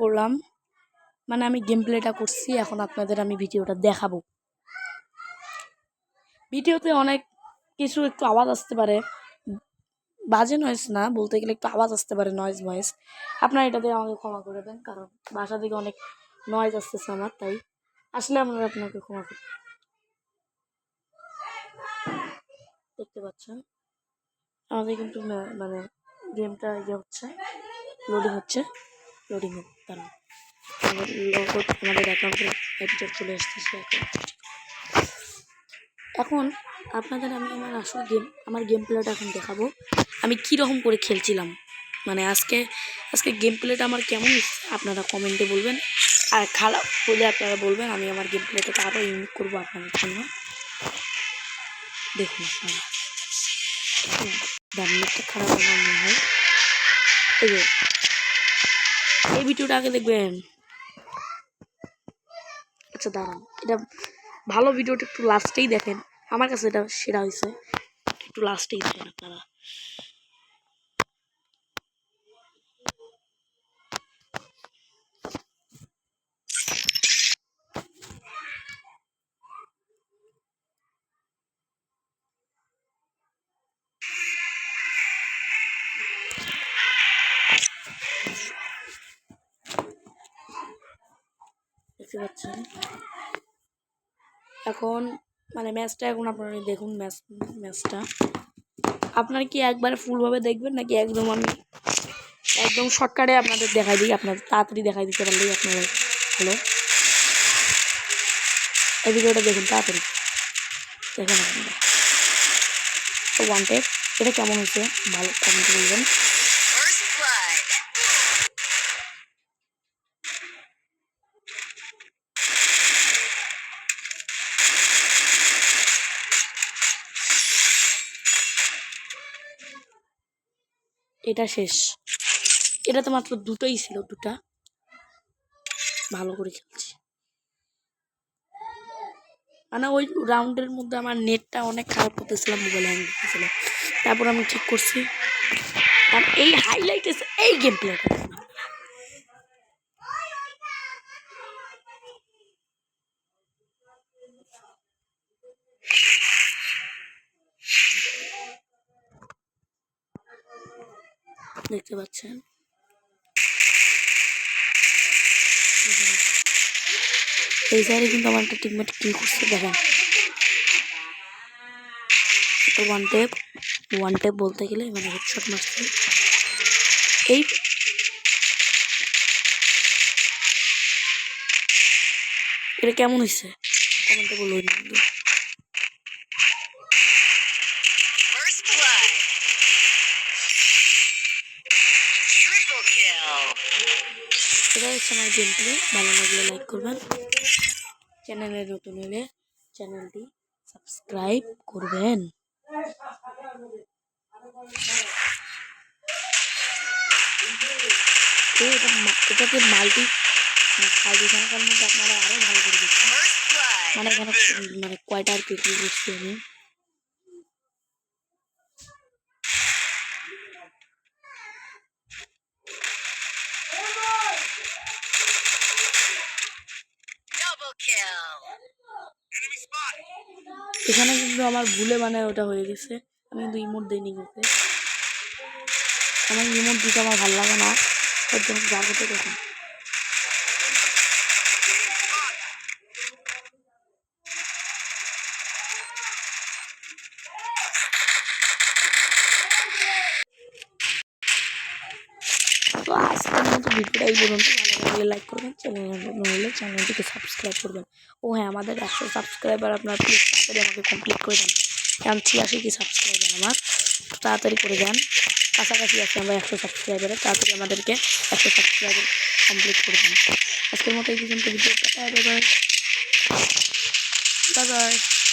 করলাম মানে আমি গেম প্লেটা করছি, এখন আপনাদের আমি ভিডিওটা দেখাবো। ভিডিওতে অনেক কিছু একটু আওয়াজ আসতে পারে, বাজে নয়েজ না, বলতে গেলে একটু আওয়াজ আসতে পারে, নয়েজ। আপনারা এটাতে আমাকে ক্ষমা করে দেন, কারণ বাসা থেকে অনেক নয়েজ আসতেছে আমার, তাই আসলে আমরা আপনাকে ক্ষমা করি। দেখতে পাচ্ছেন আমাদের কিন্তু মানে গেমটা হচ্ছে লোডিং হোক, কারণ আমাদের অ্যাকাউন্টে এডিটর চলে আসতেছে। এখন আপনাদের আমি আমার গেম প্লেটা এখন দেখাবো আমি কীরকম করে খেলছিলাম। মানে আজকে গেম প্লেটা আমার কেমন আপনারা কমেন্টে বলবেন, আর খারাপ হলে আপনারা বলবেন, আমি আমার গেম প্লেটাকে আরও ইউনিক করবো আপনাদের জন্য। দেখুন ডানমিটটা খারাপ আমার মনে হয়। এই ভিডিওটা আগে দেখবেন। আচ্ছা দাঁড়ান, এটা ভালো ভিডিওটা একটু লাস্টেই দেখেন, আমার কাছে এটা সেরা হয়েছে, একটু লাস্টেই দেখেন আপনারা। দেখতে পাচ্ছেন এখন মানে ম্যাচটা, এখন আপনারা দেখুন ম্যাচটা আপনারা কি একবারে ফুলভাবে দেখবেন নাকি একদম শর্টকাটে আপনাদের দেখাই দিই, আপনাদের তাড়াতাড়ি দেখাই দিতে পারলেই আপনারা হলো। এই ভিডিওটা দেখুন তাড়াতাড়ি দেখুন আপনারা। তো ওয়ান টেপ এটা কেমন হয়েছে ভালো কমেন্ট বলবেন। এটা শেষ, এটা তো মাত্র দুটোই ছিল, দুটা ভালো করে খেলছি। মানে ওই রাউন্ডের মধ্যে আমার নেটটা অনেক খারাপ করতেছিলাম, মোবাইল হ্যাং করতেছিল, তারপর আমি ঠিক করছি। আর এই হাইলাইট এসে এই গেম প্লেটা দেখতে পাচ্ছেন। এই সাইডে কিন্তু আমার একটা টিমমেট কিল করছে, দেখেন এটা ওয়ান টেপ বলতে গেলে মানে হেডশট মারছে। এই এটা কেমন হয়েছে কমেন্টে বলুন। এটা হচ্ছে আমার গেম প্লে, ভালো লাগলে লাইক করবেন, চ্যানেলে নতুন হলে চ্যানেলটি সাবস্ক্রাইব করবেন। এটাকে মাল্টি সংখ্যার মধ্যে আপনারা আরো ভালো করে দেখুন। মানে এখানে মানে কয়টা আর কি করছি আমি। এখানে কিন্তু আমার ভুলে মানে ওটা হয়ে গেছে, আমি কিন্তু ইমোট দিইনি ওকে, আমার ইমোট দিতে আমার ভালো লাগে না, ওর জন্য যা করতে দেখুন। তো আজকের মতো ভিডিওটা এই পর্যন্ত, ভালো লাগলে লাইক করবেন, চ্যানেল নতুন হলে চ্যানেলটিকে সাবস্ক্রাইব করবেন। ও হ্যাঁ, আমাদের 100 সাবস্ক্রাইবার আপনার প্লিজ তাড়াতাড়ি আমাকে কমপ্লিট করে দেন, কারণ 86 সাবস্ক্রাইবার আমার, তাড়াতাড়ি করে দেন, কাছাকাছি আছে আমরা 100 সাবস্ক্রাইবারে, তাড়াতাড়ি আমাদেরকে 100 সাবস্ক্রাইবার কমপ্লিট করে দেন। আজকের মতো এই পর্যন্ত ভিডিওটা, বাই বাই।